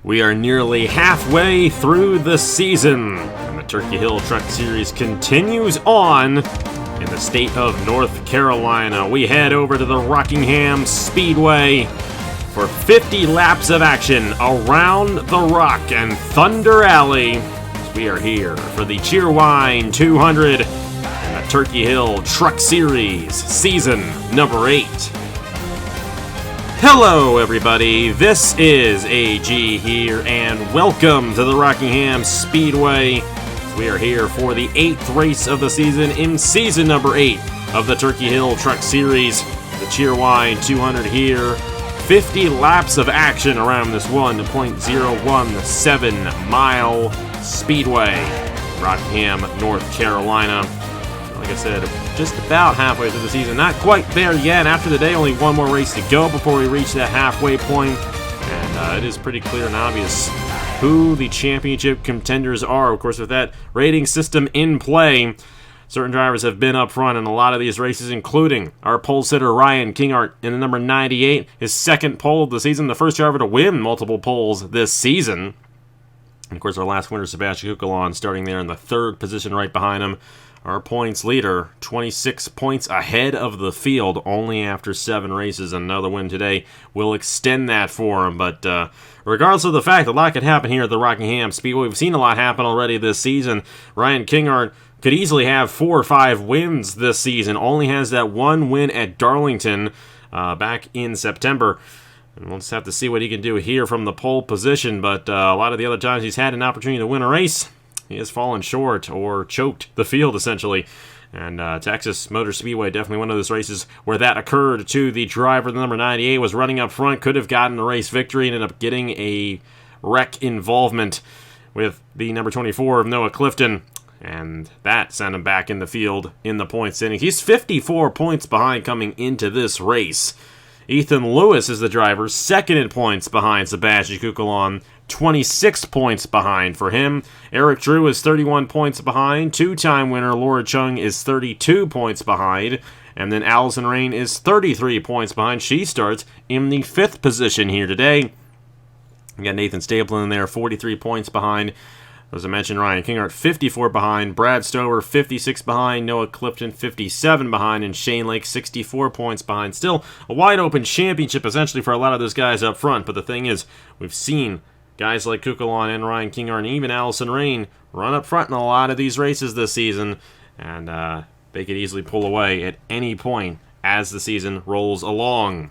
We are nearly halfway through the season, and the Turkey Hill Truck Series continues on in the state of North Carolina. We head over to the Rockingham Speedway for 50 laps of action around the Rock and Thunder Alley. We are here for the Cheerwine 200 and the Turkey Hill Truck Series, season number 8. Hello everybody, this is AG here, and welcome to the Rockingham Speedway. We are here for the 8th race of the season in season number 8 of the Turkey Hill Truck Series. The Cheerwine 200 here, 50 laps of action around this 1.017 mile speedway, Rockingham, North Carolina. Like I said, just about halfway through the season. Not quite there yet. After the day, only one more race to go before we reach that halfway point. And it is pretty clear and obvious who the championship contenders are. Of course, with that rating system in play, certain drivers have been up front in a lot of these races, including our pole sitter Ryan Kinghart in the number 98, his second pole of the season, the first driver to win multiple poles this season. And of course, our last winner, Sebastian Kukalon, starting there in the 3rd position right behind him. Our points leader, 26 points ahead of the field, only after 7 races. Another win today will extend that for him. But regardless of the fact that a lot could happen here at the Rockingham Speedway, we've seen a lot happen already this season. Ryan Kinghart could easily have 4 or 5 wins this season. Only has that one win at Darlington back in September. And we'll just have to see what he can do here from the pole position. But a lot of the other times he's had an opportunity to win a race, he has fallen short or choked the field, essentially. And Texas Motor Speedway, definitely one of those races where that occurred to the driver. The number 98 was running up front, could have gotten the race victory, and ended up getting a wreck involvement with the number 24 of Noah Clifton. And that sent him back in the field in the point standing. He's 54 points behind coming into this race. Ethan Lewis is the driver, second in points behind Sebastian Kukalon, 26 points behind for him. Eric Drew is 31 points behind. Two-time winner Laura Chung is 32 points behind. And then Allison Rain is 33 points behind. She starts in the 5th position here today. We got Nathan Stapleton in there, 43 points behind. As I mentioned, Ryan Kinghart, 54 behind. Brad Stover, 56 behind. Noah Clifton, 57 behind. And Shane Lake, 64 points behind. Still a wide-open championship, essentially, for a lot of those guys up front. But the thing is, we've seen guys like Kukalon and Ryan Kinghart and even Allison Rain run up front in a lot of these races this season. And they could easily pull away at any point as the season rolls along.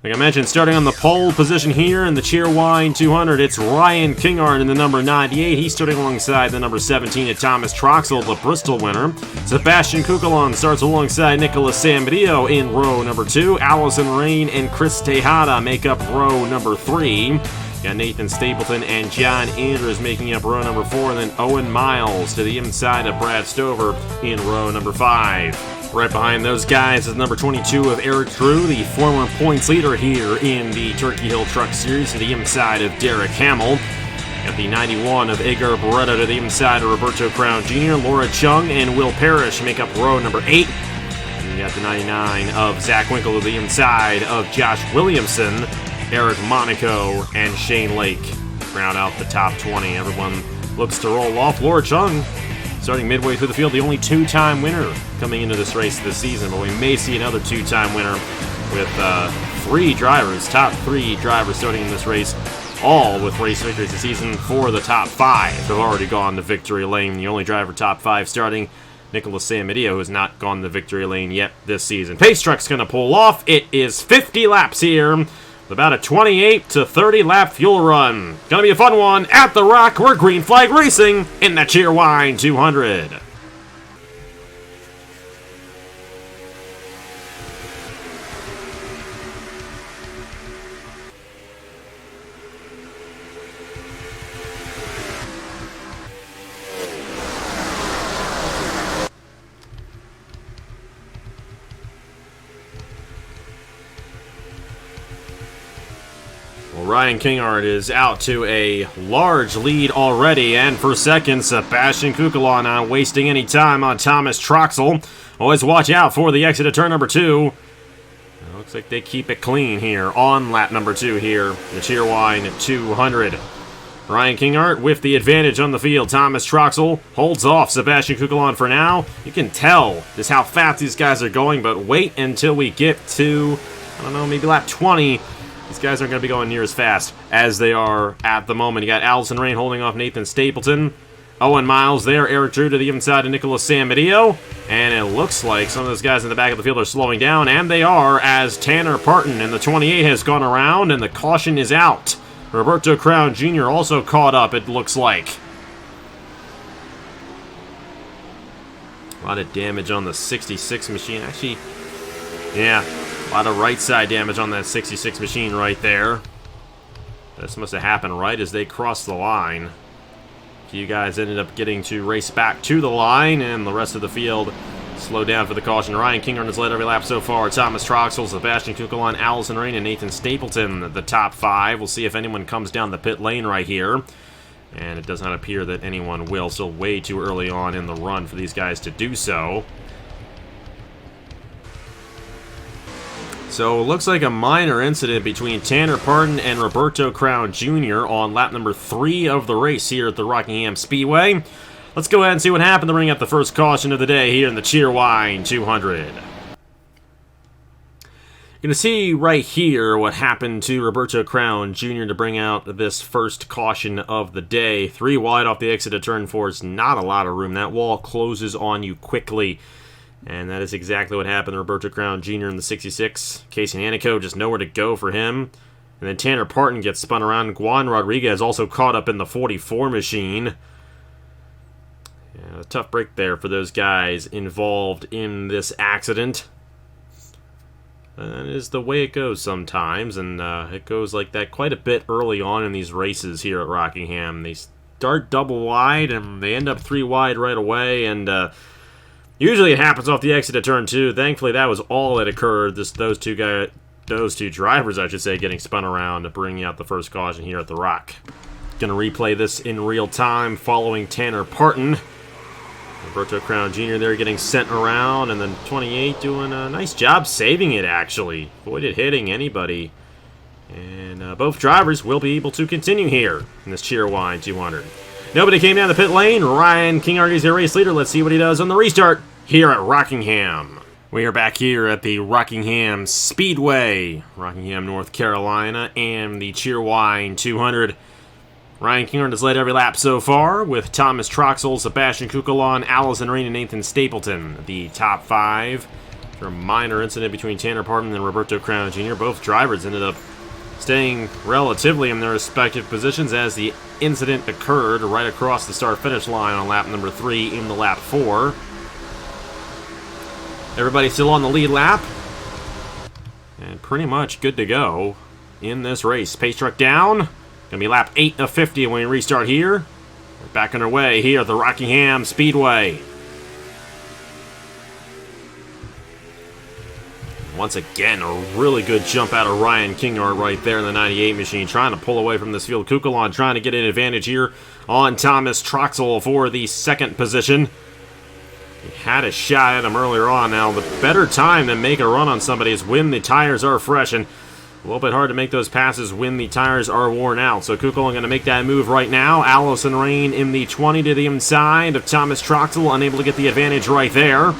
Like I mentioned, starting on the pole position here in the Cheerwine 200, it's Ryan Kinghart in the number 98. He's starting alongside the number 17 at Thomas Troxell, the Bristol winner. Sebastian Kukalon starts alongside Nicholas Sambadio in row number 2. Allison Rain and Chris Tejada make up row number 3. Got Nathan Stapleton and John Andrews making up row number 4, and then Owen Miles to the inside of Brad Stover in row number 5. Right behind those guys is number 22 of Eric Drew, the former points leader here in the Turkey Hill Truck Series, to the inside of Derek Hamill. Got the 91 of Edgar Beretta to the inside of Roberto Crown Jr., Laura Chung and Will Parrish make up row number 8. And you got the 99 of Zach Winkle to the inside of Josh Williamson, Eric Monaco, and Shane Lake round out the top 20. Everyone looks to roll off. Laura Chung starting midway through the field, the only 2-time winner coming into this race this season, but we may see another 2-time winner with 3 drivers, top 3 drivers starting in this race, all with race victories this season. 4 of the top 5 have already gone to victory lane. The only driver top 5 starting, Nicholas Sambadio, who has not gone to victory lane yet this season. Pace Truck's going to pull off. It is 50 laps here, with about a 28 to 30 lap fuel run. Gonna be a fun one at the Rock. We're green flag racing in the Cheerwine 200. Ryan Kinghart is out to a large lead already, and for second, Sebastian Kukalon not wasting any time on Thomas Troxell. Always watch out for the exit of turn number 2. Looks like they keep it clean here on lap number 2 here. The Cheerwine 200. Ryan Kingart with the advantage on the field. Thomas Troxel holds off Sebastian Kukulon for now. You can tell just how fast these guys are going, but wait until we get to, I don't know, maybe lap 20. These guys aren't going to be going near as fast as they are at the moment. You got Allison Rain holding off Nathan Stapleton. Owen Miles there. Eric Drew to the inside of Nicholas Samedillo. And it looks like some of those guys in the back of the field are slowing down, and they are, as Tanner Parton in the 28 has gone around, and the caution is out. Roberto Crown Jr. also caught up, it looks like. A lot of damage on the 66 machine. Actually, yeah, a lot of right side damage on that 66 machine right there. This must have happened right as they crossed the line. A few guys ended up getting to race back to the line, and the rest of the field slowed down for the caution. Ryan Kingart has led every lap so far. Thomas Troxel, Sebastian Kukulon, Allison Rain, and Nathan Stapleton, the top 5. We'll see if anyone comes down the pit lane right here. And it does not appear that anyone will. Still way too early on in the run for these guys to do so. So it looks like a minor incident between Tanner Parton and Roberto Crown Jr. on lap number 3 of the race here at the Rockingham Speedway. Let's go ahead and see what happened to bring up the first caution of the day here in the Cheerwine 200. You're going to see right here what happened to Roberto Crown Jr. to bring out this first caution of the day. 3 wide off the exit of turn 4 is not a lot of room. That wall closes on you quickly. And that is exactly what happened to Roberto Crown Jr. in the 66. Casey Anico, just nowhere to go for him. And then Tanner Parton gets spun around. Juan Rodriguez also caught up in the 44 machine. Yeah, a tough break there for those guys involved in this accident. That is the way it goes sometimes, and it goes like that quite a bit early on in these races here at Rockingham. They start double wide, and they end up 3 wide right away, and usually it happens off the exit of turn 2. Thankfully, that was all that occurred. Those two drivers, I should say, getting spun around to bring out the first caution here at the Rock. Going to replay this in real time following Tanner Parton. Roberto Crown Jr. there getting sent around, and then 28 doing a nice job saving it, actually. Avoided hitting anybody. And both drivers will be able to continue here in this Cheerwine 200. Nobody came down the pit lane. Ryan Kingart is your race leader. Let's see what he does on the restart here at Rockingham. We are back here at the Rockingham Speedway, Rockingham, North Carolina, and the Cheerwine 200. Ryan Kingart has led every lap so far, with Thomas Troxel, Sebastian Kukulon, Allison Rain, and Nathan Stapleton, the top 5. After a minor incident between Tanner Parton and Roberto Crown Jr., both drivers ended up staying relatively in their respective positions as the incident occurred right across the start-finish line on lap number 3 in the lap 4. Everybody still on the lead lap, and pretty much good to go in this race. Pace truck down. Gonna be lap 8 of 50 when we restart here. We're back underway here at the Rockingham Speedway. Once again, a really good jump out of Ryan Kingart right there in the 98 machine, trying to pull away from this field. Kukulon trying to get an advantage here on Thomas Troxel for the 2nd position. He had a shot at him earlier on. Now, the better time to make a run on somebody is when the tires are fresh, and a little bit hard to make those passes when the tires are worn out. So Kukulon going to make that move right now. Allison Rain in the 20 to the inside of Thomas Troxel, unable to get the advantage right there,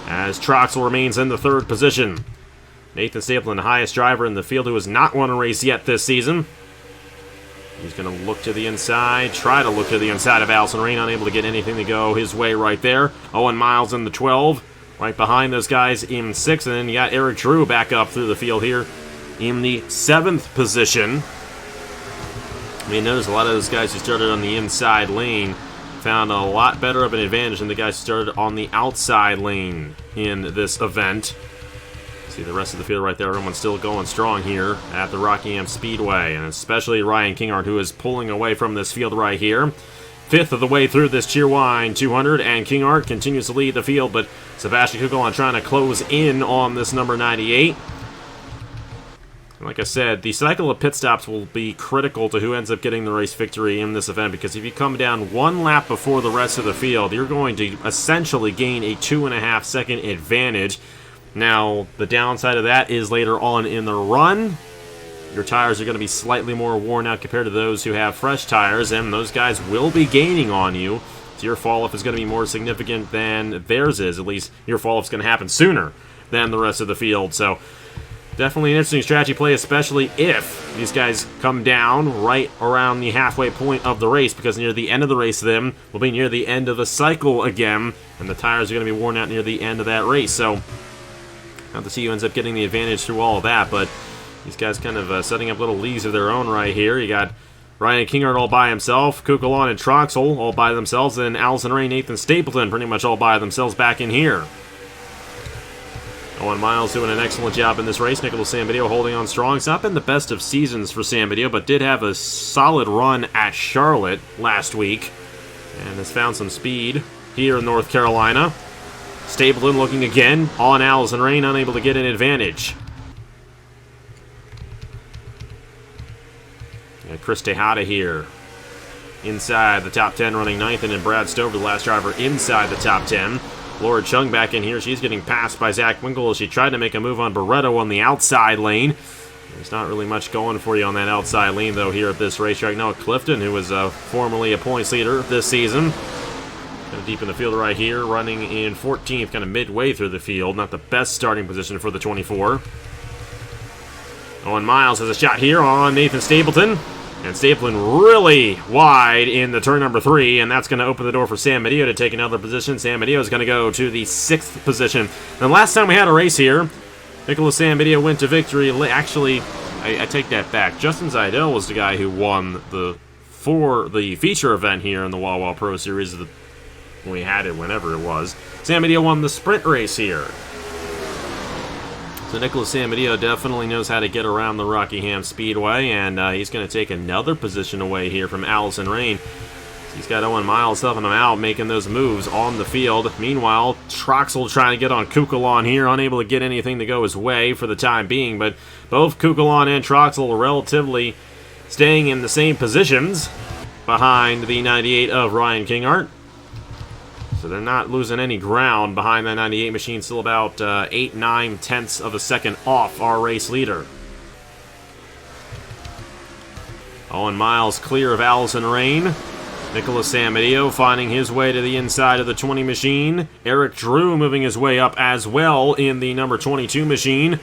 as Troxel remains in the 3rd position. Nathan Stapleton, the highest driver in the field, who has not won a race yet this season. He's going to look to the inside, try to look to the inside of Allison Rain, unable to get anything to go his way right there. Owen Miles in the 12, right behind those guys in 6, and then you got Eric Drew back up through the field here in the 7th position. I mean, notice a lot of those guys who started on the inside lane found a lot better of an advantage than the guys who started on the outside lane in this event. See the rest of the field right there. Everyone's still going strong here at the Rockingham Speedway, and especially Ryan Kingart, who is pulling away from this field right here. 5th of the way through this Cheerwine 200, and Kingart continues to lead the field, but Sebastian Kukulon trying to close in on this number 98. Like I said, the cycle of pit stops will be critical to who ends up getting the race victory in this event, because if you come down 1 lap before the rest of the field, you're going to essentially gain a 2.5-second advantage. Now, the downside of that is later on in the run, your tires are going to be slightly more worn out compared to those who have fresh tires, and those guys will be gaining on you. So your fall-off is going to be more significant than theirs is. At least your fall-off is going to happen sooner than the rest of the field. So definitely an interesting strategy play, especially if these guys come down right around the halfway point of the race, because near the end of the race then will be near the end of the cycle again, and the tires are going to be worn out near the end of that race. So not to see who ends up getting the advantage through all of that, but these guys kind of setting up little leagues of their own right here. You got Ryan Kingart all by himself, Kukulon and Troxel all by themselves, and Allison Ray, Nathan Stapleton pretty much all by themselves back in here. Owen Miles doing an excellent job in this race. Nicholas Sambidio holding on strong. It's not been the best of seasons for Sambidio, but did have a solid run at Charlotte last week, and has found some speed here in North Carolina. Stapleton looking again on Allison Rain, unable to get an advantage. Chris Tejada here inside the top 10, running 9th, and then Brad Stover, the last driver, inside the top 10. Laura Chung back in here. She's getting passed by Zach Winkle as she tried to make a move on Barretto on the outside lane. There's not really much going for you on that outside lane, though, here at this racetrack. Noah Clifton, who was formerly a points leader this season, kind of deep in the field right here, running in 14th, kind of midway through the field. Not the best starting position for the 24. Owen Miles has a shot here on Nathan Stapleton. And Stapleton really wide in the turn number 3, and that's going to open the door for Sam Medeo to take another position. Sam Medeo is going to go to the 6th position. The last time we had a race here, Nicholas Sam Medeo went to victory. Actually, I take that back. Justin Zeidel was the guy who won the feature event here in the Wawa Pro Series. We had it whenever it was. Sam Medeo won the sprint race here. So Nicholas Sambidio definitely knows how to get around the Rockingham Speedway, and he's going to take another position away here from Allison Rain. He's got Owen Miles helping him out, making those moves on the field. Meanwhile, Troxel trying to get on Kukulon here, unable to get anything to go his way for the time being, but both Kukulon and Troxel are relatively staying in the same positions behind the 98 of Ryan Kingart. So they're not losing any ground behind that 98 machine, still about 8-9 tenths of a second off our race leader. Owen Miles clear of Allison Rain. Nicholas Sambidio finding his way to the inside of the 20 machine. Eric Drew moving his way up as well in the number 22 machine.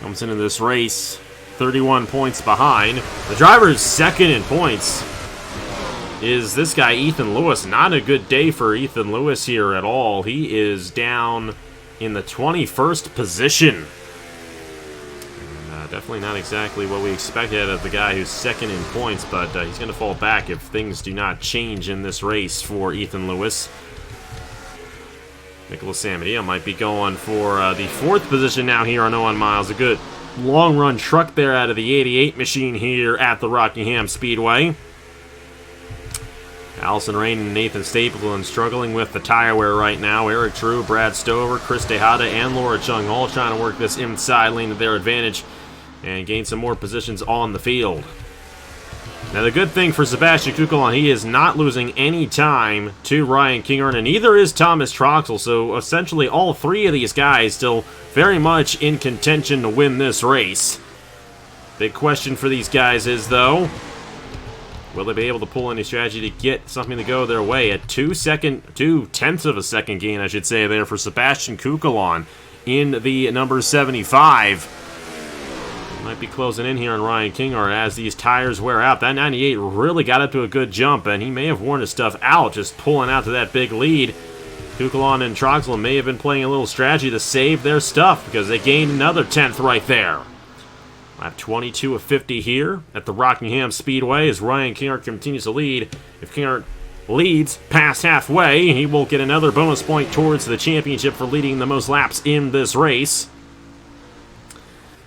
Comes into this race 31 points behind. The driver's second in points is this guy, Ethan Lewis. Not a good day for Ethan Lewis here at all. He is down in the 21st position. Definitely not exactly what we expected of the guy who's second in points, but he's going to fall back if things do not change in this race for Ethan Lewis. Nicholas Sambidio might be going for the 4th position now here on Owen Miles. A good long-run truck there out of the 88 machine here at the Rockingham Speedway. Allison Rain and Nathan Stapleton struggling with the tire wear right now. Eric True, Brad Stover, Chris Tejada, and Laura Chung all trying to work this inside lane to their advantage and gain some more positions on the field. Now the good thing for Sebastian Kukulon, he is not losing any time to Ryan Kingart, and neither is Thomas Troxel, so essentially all 3 of these guys still very much in contention to win this race. Big question for these guys is, though, will they be able to pull any strategy to get something to go their way? A 2/10 of a second gain, I should say, there for Sebastian Kukulon in the number 75. Might be closing in here on Ryan Kingart as these tires wear out. That 98 really got up to a good jump, and he may have worn his stuff out just pulling out to that big lead. Kukulon and Troxel may have been playing a little strategy to save their stuff because they gained another 10th right there. Lap 22 of 50 here at the Rockingham Speedway as Ryan Kingart continues to lead. If Kingart leads past halfway, he will get another bonus point towards the championship for leading the most laps in this race.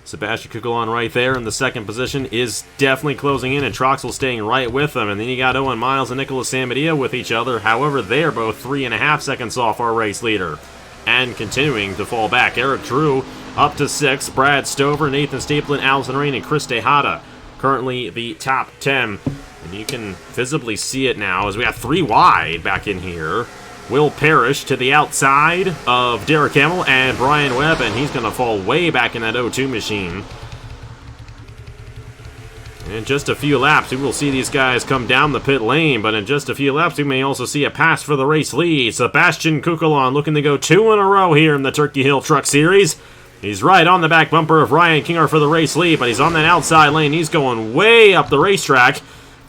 Sebastian Kukulon right there in the 2nd position is definitely closing in, and Troxel staying right with them. And then you got Owen Miles and Nicholas Sambidio with each other. However, they're both 3.5 seconds off our race leader and continuing to fall back. Eric Drew up to 6. Brad Stover, Nathan Stapleton, Allison Rain, and Chris Tejada currently the top 10. And you can visibly see it now as we have 3 wide back in here. Will Parrish to the outside of Derek Hamill and Brian Webb, and he's going to fall way back in that 0-2 machine. In just a few laps, we will see these guys come down the pit lane, but in just a few laps, we may also see a pass for the race lead. Sebastian Kukulon looking to go 2 in a row here in the Turkey Hill Truck Series. He's right on the back bumper of Ryan Kinghart for the race lead, but he's on that outside lane. He's going way up the racetrack.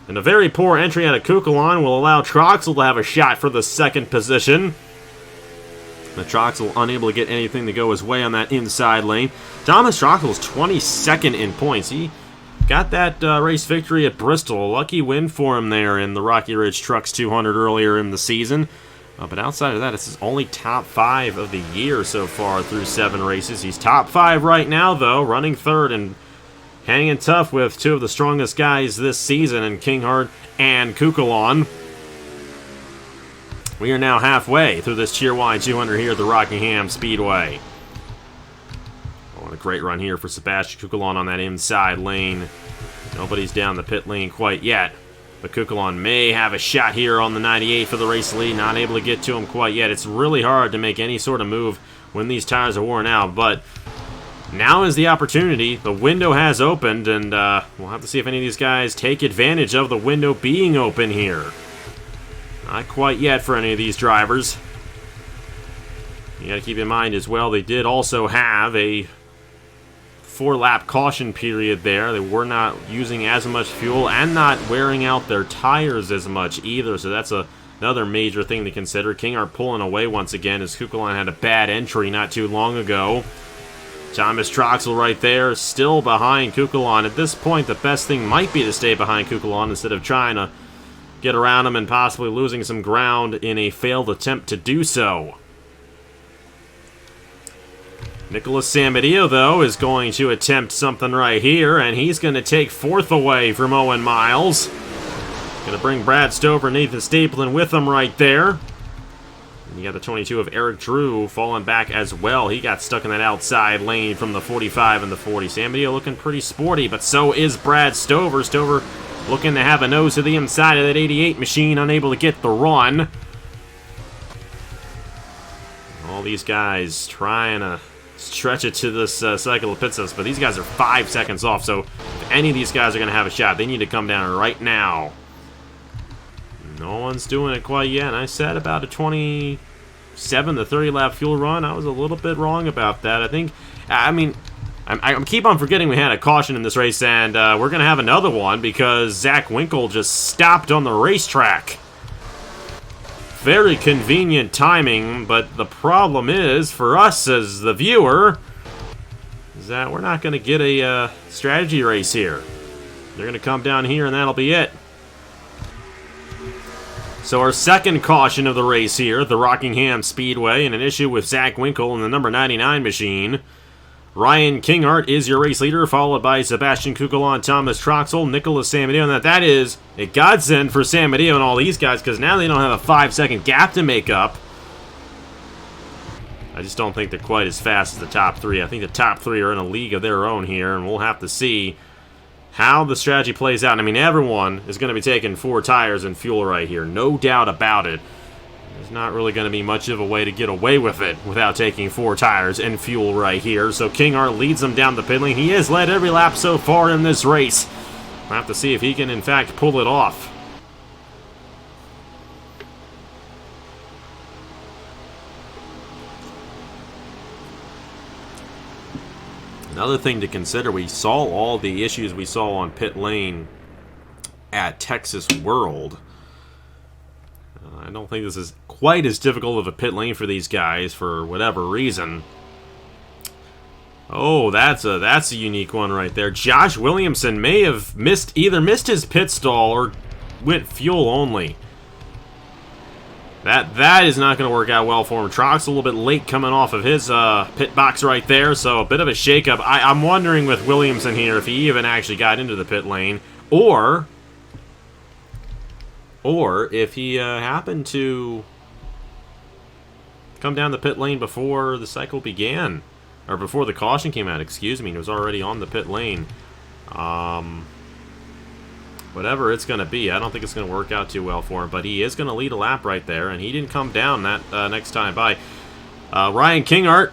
And a very poor entry out of Kukulon will allow Troxel to have a shot for the second position. But Troxel unable to get anything to go his way on that inside lane. Thomas Troxel's 22nd in points. He got that race victory at Bristol. A lucky win for him there in the Rocky Ridge Trucks 200 earlier in the season. But outside of that, it's his only top 5 of the year so far through 7 races. He's top 5 right now, though, running third and hanging tough with 2 of the strongest guys this season in Kinghart and Kukulon. We are now halfway through this Cheerwine 200 here at the Rockingham Speedway. Oh, a great run here for Sebastian Kukulon on that inside lane. Nobody's down the pit lane quite yet. But Kukulon may have a shot here on the 98 for the race lead. Not able to get to him quite yet. It's really hard to make any sort of move when these tires are worn out. But now is the opportunity. The window has opened, and we'll have to see if any of these guys take advantage of the window being open here. Not quite yet for any of these drivers. You got to keep in mind as well, they did also have a 4-lap caution period there. They were not using as much fuel and not wearing out their tires as much either, so that's another major thing to consider. Kinghart pulling away once again as Kukulon had a bad entry not too long ago. Thomas Troxel right there, still behind Kukulon. At this point, the best thing might be to stay behind Kukulon instead of trying to get around him and possibly losing some ground in a failed attempt to do so. Nicholas Samadillo, though, is going to attempt something right here, and he's going to take 4th away from Owen Miles. Going to bring Brad Stover and Nathan Stapleton with him right there. And you got the 22 of Eric Drew falling back as well. He got stuck in that outside lane from the 45 and the 40. Samadillo looking pretty sporty, but so is Brad Stover. Stover looking to have a nose to the inside of that 88 machine, unable to get the run. All these guys trying to stretch it to this cycle of pit stops, but these guys are 5 seconds off, so if any of these guys are going to have a shot, they need to come down right now. No one's doing it quite yet, and I said about a 27 to 30 lap fuel run. I was a little bit wrong about that. I keep on forgetting we had a caution in this race, and we're going to have another one because Zach Winkle just stopped on the racetrack. Very convenient timing, but the problem is, for us as the viewer, is that we're not going to get a strategy race here. They're going to come down here, and that'll be it. So our second caution of the race here at the Rockingham Speedway, and an issue with Zach Winkle in the number 99 machine. Ryan Kinghart is your race leader, followed by Sebastian Kukulon, Thomas Troxel, Nicholas Samadillo, and that is a godsend for Samadillo and all these guys, because now they don't have a 5-second gap to make up. I just don't think they're quite as fast as the top 3. I think the top 3 are in a league of their own here, and we'll have to see how the strategy plays out. I mean, everyone is going to be taking 4 tires and fuel right here, no doubt about it. There's not really going to be much of a way to get away with it without taking 4 tires and fuel right here. So Kinghart leads them down the pit lane. He has led every lap so far in this race. We'll have to see if he can, in fact, pull it off. Another thing to consider, we saw all the issues we saw on pit lane at Texas World. I don't think this is quite as difficult of a pit lane for these guys for whatever reason. Oh, that's a unique one right there. Josh Williamson may have either missed his pit stall or went fuel only. That is not going to work out well for him. Trox's a little bit late coming off of his pit box right there, so a bit of a shakeup. I'm wondering with Williamson here if he even actually got into the pit lane, or if he happened to come down the pit lane before the cycle began, or before the caution came out, excuse me, and was already on the pit lane. whatever it's going to be. I don't think it's going to work out too well for him, but he is going to lead a lap right there, and he didn't come down that next time by. Ryan Kinghart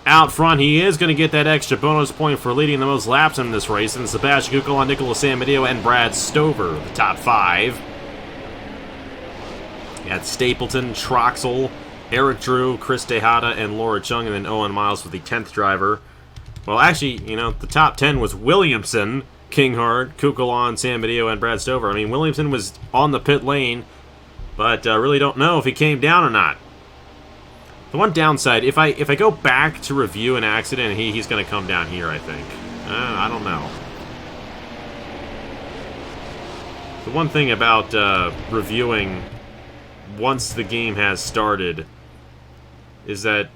out front. He is going to get that extra bonus point for leading the most laps in this race, and Sebastian Kukulon, Nicholas Samadeo, and Brad Stover, the top 5. You had Stapleton, Troxel, Eric Drew, Chris Tejada, and Laura Chung, and then Owen Miles with the 10th driver. Well, actually, you know, the top 10 was Williamson, Kinghart, Kukulon, Samadeo, and Brad Stover. I mean, Williamson was on the pit lane, but really don't know if he came down or not. The one downside, if I go back to review an accident, he's going to come down here, I think. I don't know. The one thing about reviewing once the game has started is that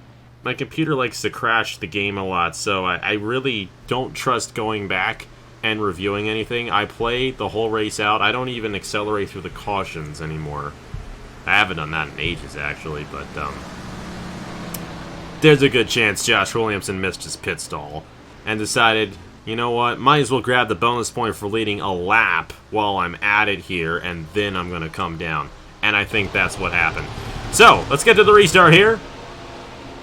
my computer likes to crash the game a lot, so I really don't trust going back and reviewing anything. I play the whole race out. I don't even accelerate through the cautions anymore. I haven't done that in ages, actually, but there's a good chance Josh Williamson missed his pit stall and decided, you know what, might as well grab the bonus point for leading a lap while I'm at it here, and then I'm going to come down. And I think that's what happened. So, let's get to the restart here.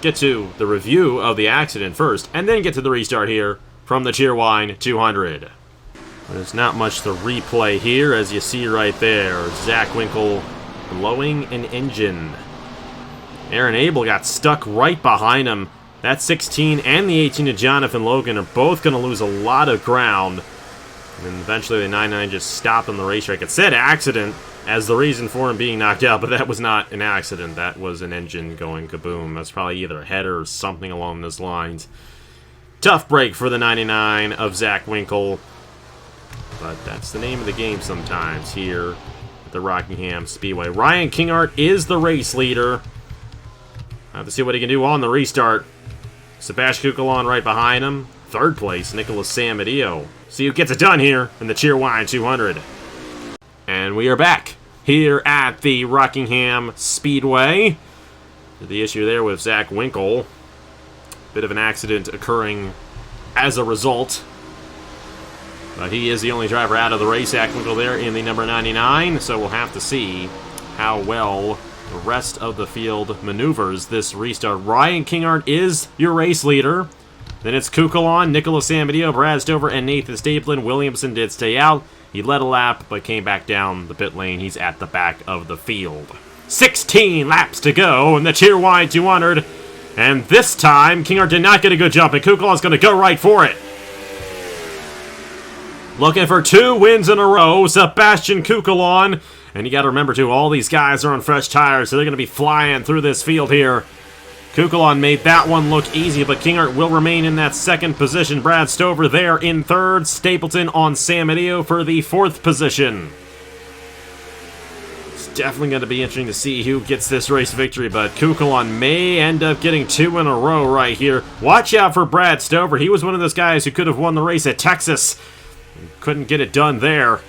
Get to the review of the accident first, and then get to the restart here from the Cheerwine 200. There's not much to replay here, as you see right there. Zach Winkle blowing an engine. Aaron Abel got stuck right behind him. That 16 and the 18 of Jonathan Logan are both going to lose a lot of ground. And then eventually the 99 just stopped on the racetrack. It said accident as the reason for him being knocked out, but that was not an accident. That was an engine going kaboom. That's probably either a header or something along those lines. Tough break for the 99 of Zach Winkle. But that's the name of the game sometimes here at the Rockingham Speedway. Ryan Kinghart is the race leader. Have to see what he can do on the restart. Sebastian Kukulon right behind him. Third place, Nicholas Samadeo. See who gets it done here in the Cheerwine 200. And we are back here at the Rockingham Speedway. The issue there with Zach Winkle. Bit of an accident occurring as a result. But he is the only driver out of the race. Zach Winkle there in the number 99. So we'll have to see how well the rest of the field maneuvers this restart. Ryan Kinghart is your race leader. Then it's Kukulon, Nicholas Samadeo, Brad Stover, and Nathan Stapleton. Williamson did stay out. He led a lap, but came back down the pit lane. He's at the back of the field. 16 laps to go in the Cheerwine 200. And this time, Kinghart did not get a good jump, and Kukulon's going to go right for it. Looking for 2 wins in a row, Sebastian Kukulon. And you got to remember, too, all these guys are on fresh tires, so they're going to be flying through this field here. Kukulon made that one look easy, but Kinghart will remain in that second position. Brad Stover there in third. Stapleton on Samadeo for the 4th position. It's definitely going to be interesting to see who gets this race victory, but Kukulon may end up getting 2 in a row right here. Watch out for Brad Stover. He was one of those guys who could have won the race at Texas. Couldn't get it done there.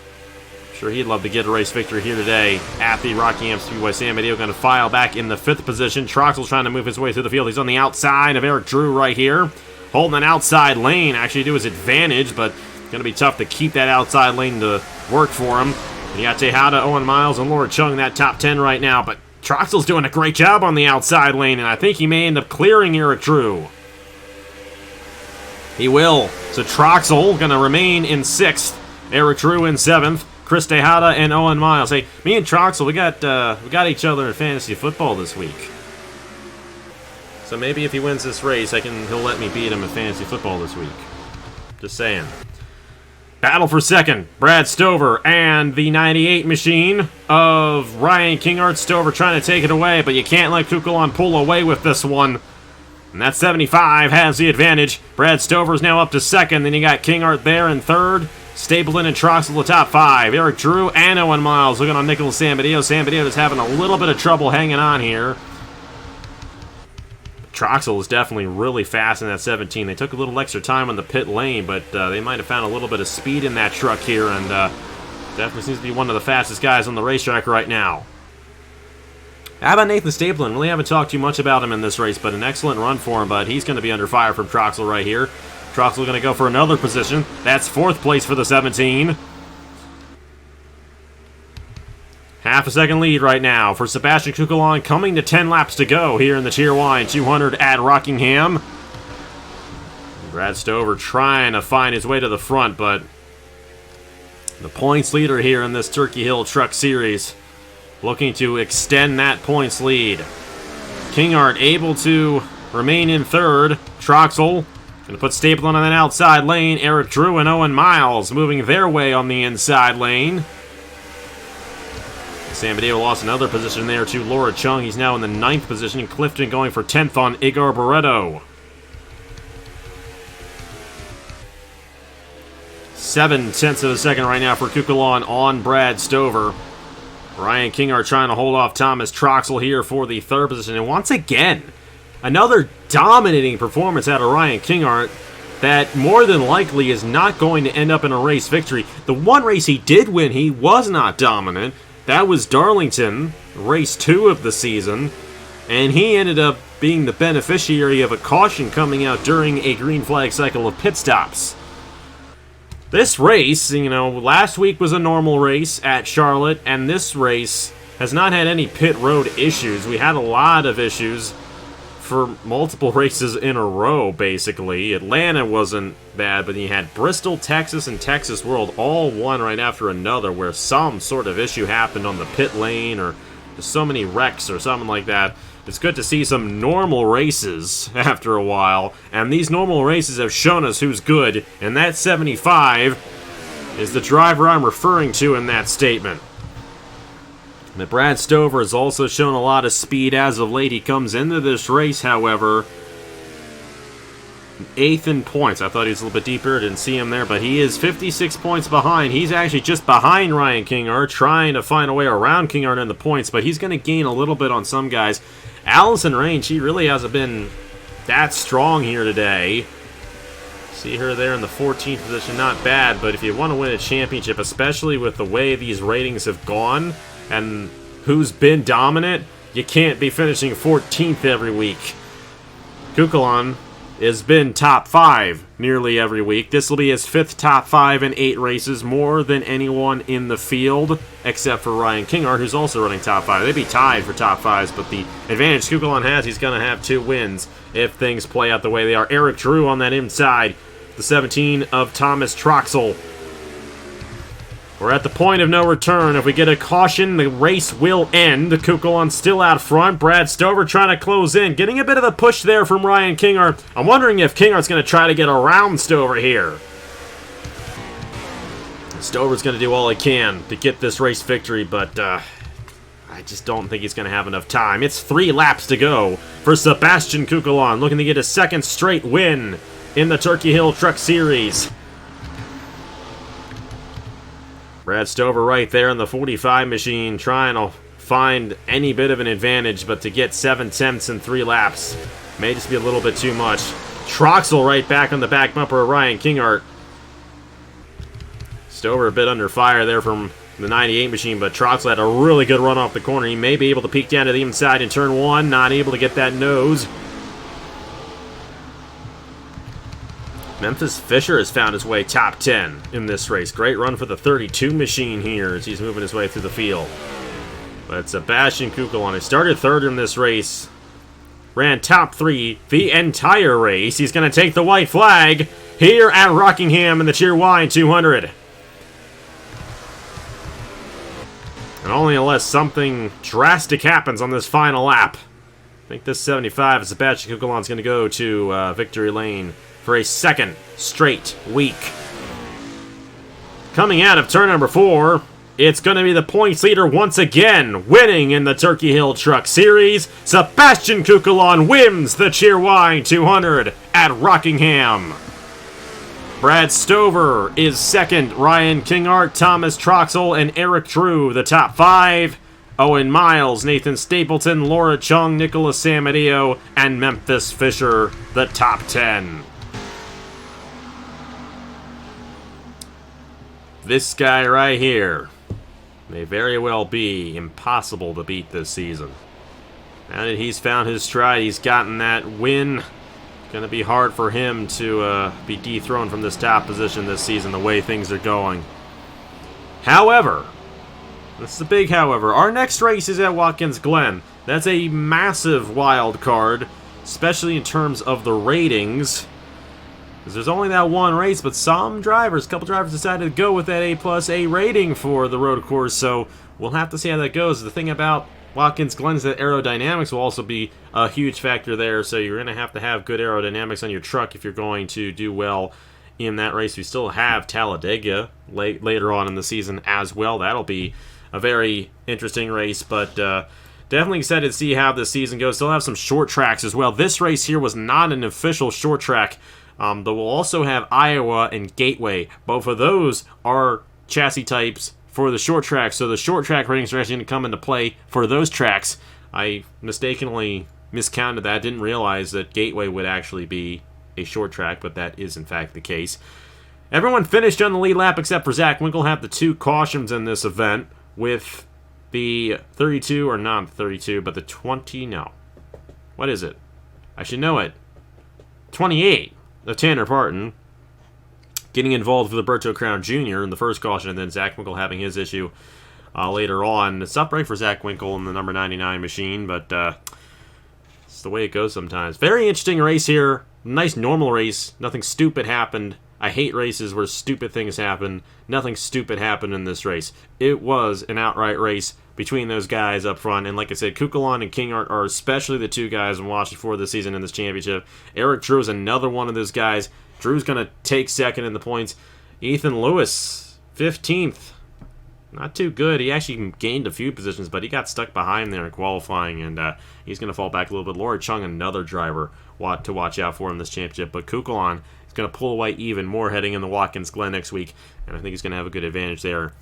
Sure, he'd love to get a race victory here today at the Rockingham Speedway. Samadeo going to file back in the 5th position. Troxel's trying to move his way through the field. He's on the outside of Eric Drew right here. Holding an outside lane, actually to his advantage, but going to be tough to keep that outside lane to work for him. And you got Tejada, Owen Miles, and Laura Chung, that top 10 right now. But Troxel's doing a great job on the outside lane, and I think he may end up clearing Eric Drew. He will. So Troxel going to remain in 6th. Eric Drew in 7th. Chris Tejada and Owen Miles. Hey, me and Troxel, we got each other in fantasy football this week. So maybe if he wins this race, he'll let me beat him in fantasy football this week. Just saying. Battle for second. Brad Stover and the 98 machine of Ryan Kinghart. Stover trying to take it away, but you can't let Kukulon pull away with this one. And that 75 has the advantage. Brad Stover's now up to second. Then you got Kinghart there in third. Stapleton and Troxel the top 5. Eric Drew and Owen Miles looking on Nicholas Samadeo. Samadeo is having a little bit of trouble hanging on here. Troxel is definitely really fast in that 17. They took a little extra time on the pit lane, but they might have found a little bit of speed in that truck here, and definitely seems to be one of the fastest guys on the racetrack right now. How about Nathan Stapleton? Really haven't talked too much about him in this race, but an excellent run for him, but he's going to be under fire from Troxel right here. Troxel going to go for another position. That's 4th place for the 17. Half a second lead right now for Sebastian Kukulon, coming to 10 laps to go here in the Cheerwine 200 at Rockingham. Brad Stover trying to find his way to the front, but the points leader here in this Turkey Hill Truck Series looking to extend that points lead. Kingart able to remain in third. Troxel going to put Stapleton on that outside lane. Eric Drew and Owen Miles moving their way on the inside lane. Sam Badeo lost another position there to Laura Chung. He's now in the 9th position. And Clifton going for 10th on Igor Barreto. 0.7 of a second right now for Kukulon on Brad Stover. Ryan Kingart trying to hold off Thomas Troxel here for the 3rd position. And once again, another dominating performance out of Ryan Kingart that more than likely is not going to end up in a race victory. The one race he did win, he was not dominant. That was Darlington, race 2 of the season. And he ended up being the beneficiary of a caution coming out during a green flag cycle of pit stops. This race, last week was a normal race at Charlotte, and this race has not had any pit road issues. We had a lot of issues for multiple races in a row, basically. Atlanta wasn't bad, but you had Bristol, Texas, and Texas World all one right after another, where some sort of issue happened on the pit lane, or just so many wrecks or something like that. It's good to see some normal races after a while, and these normal races have shown us who's good, and that 75 is the driver I'm referring to in that statement. But Brad Stover has also shown a lot of speed as of late. He comes into this race, however, 8th in points. I thought he was a little bit deeper, didn't see him there, but he is 56 points behind. He's actually just behind Ryan Kingart, trying to find a way around Kingart in the points, but he's going to gain a little bit on some guys. Allison Rain, she really hasn't been that strong here today. See her there in the 14th position, not bad, but if you want to win a championship, especially with the way these ratings have gone and who's been dominant, you can't be finishing 14th every week. Kukulon has been top 5 nearly every week. This will be his 5th top 5 in 8 races, more than anyone in the field, except for Ryan Kingart, who's also running top 5. They'd be tied for top 5s, but the advantage Kukulon has, he's going to have 2 wins if things play out the way they are. Eric Drew on that inside, the 17 of Thomas Troxel. We're at the point of no return. If we get a caution, the race will end. Kukulon still out front. Brad Stover trying to close in. Getting a bit of a push there from Ryan Kingart. I'm wondering if Kingart's going to try to get around Stover here. Stover's going to do all he can to get this race victory, but I just don't think he's going to have enough time. It's 3 laps to go for Sebastian Kukulon, looking to get his 2nd straight win in the Turkey Hill Truck Series. Brad Stover right there in the 45 machine, trying to find any bit of an advantage, but to get 7/10 in 3 laps may just be a little bit too much. Troxel right back on the back bumper of Ryan Kingart. Stover a bit under fire there from the 98 machine, but Troxel had a really good run off the corner. He may be able to peek down to the inside in turn 1, not able to get that nose. Memphis Fisher has found his way top 10 in this race. Great run for the 32 machine here as he's moving his way through the field. But Sebastian Kukulon, he started 3rd in this race, ran top 3 the entire race. He's going to take the white flag here at Rockingham in the Cheerwine 200. And only unless something drastic happens on this final lap, I think this 75 of Sebastian Kukulon is going to go to victory lane for a 2nd straight week. Coming out of turn number 4, it's going to be the points leader once again, winning in the Turkey Hill Truck Series. Sebastian Kukulon wins the Cheerwine 200 at Rockingham. Brad Stover is 2nd, Ryan Kingart, Thomas Troxel, and Eric Drew, the top 5. Owen Miles, Nathan Stapleton, Laura Chung, Nicholas Samadeo, and Memphis Fisher, the top 10. This guy right here may very well be impossible to beat this season. Now that he's found his stride, he's gotten that win. It's going to be hard for him to be dethroned from this top position this season, the way things are going. However, This is a big however. Our next race is at Watkins Glen. That's a massive wild card, especially in terms of the ratings. Because there's only that one race, but some drivers, a couple drivers decided to go with that A+A rating for the road course, so we'll have to see how that goes. The thing about Watkins Glen is that aerodynamics will also be a huge factor there, so you're going to have good aerodynamics on your truck if you're going to do well in that race. We still have Talladega later on in the season as well. That'll be a very interesting race, but definitely excited to see how this season goes. Still have some short tracks as well. This race here was not an official short track. Though we'll also have Iowa and Gateway. Both of those are chassis types for the short track, so the short track ratings are actually going to come into play for those tracks. I mistakenly miscounted that. Didn't realize that Gateway would actually be a short track, but that is in fact the case. Everyone finished on the lead lap except for Zach Winkle. Had the 2 cautions in this event with the 32, or not 32, but the 20, no. What is it? I should know it. 28 of Tanner Parton getting involved with Alberto Crown Jr. in the first caution, and then Zach Winkle having his issue later on. It's not right for Zach Winkle in the number 99 machine, but it's the way it goes sometimes. Very interesting race here. Nice normal race. Nothing stupid happened. I hate races where stupid things happen. Nothing stupid happened in this race. It was an outright race between those guys up front. And like I said, Kukulon and Kingart are especially the 2 guys I'm watching for this season in this championship. Eric Drew is another one of those guys. Drew's going to take second in the points. Ethan Lewis, 15th. Not too good. He actually gained a few positions, but he got stuck behind there in qualifying, and he's going to fall back a little bit. Laurie Chung, another driver to watch out for in this championship. But Kukulon is going to pull away even more heading in the Watkins Glen next week, and I think he's going to have a good advantage there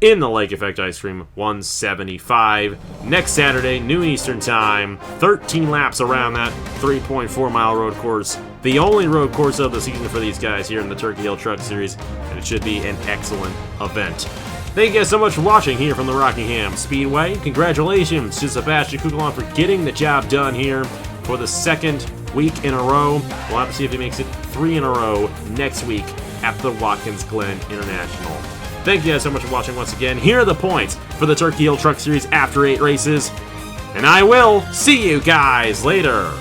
in the Lake Effect Ice Cream 175. Next Saturday, noon Eastern Time, 13 laps around that 3.4-mile road course. The only road course of the season for these guys here in the Turkey Hill Truck Series, and it should be an excellent event. Thank you guys so much for watching here from the Rockingham Speedway. Congratulations to Sebastian Kukulon for getting the job done here for the 2nd week in a row. We'll have to see if he makes it 3 in a row next week at the Watkins Glen International. Thank you guys so much for watching once again. Here are the points for the Turkey Hill Truck Series after 8 races, and I will see you guys later.